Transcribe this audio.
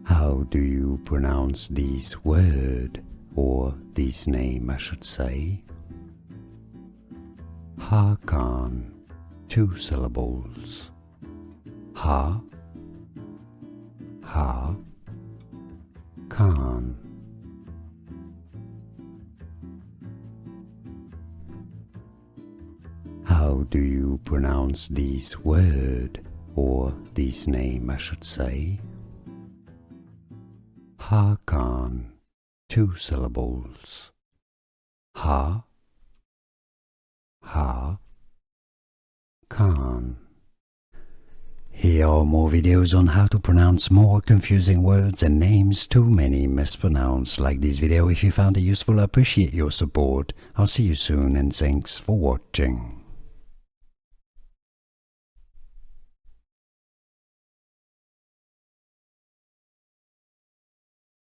How do you pronounce this word, or this name I should say? Hakan, 2 syllables. Ha, ha, kan. How do you pronounce this word, or this name I should say? Hakan, 2 syllables. Ha, ha, kan. Here are more videos on how to pronounce more confusing words and names too many mispronounced. Like this video if you found it useful. I appreciate your support. I'll see you soon and thanks for watching.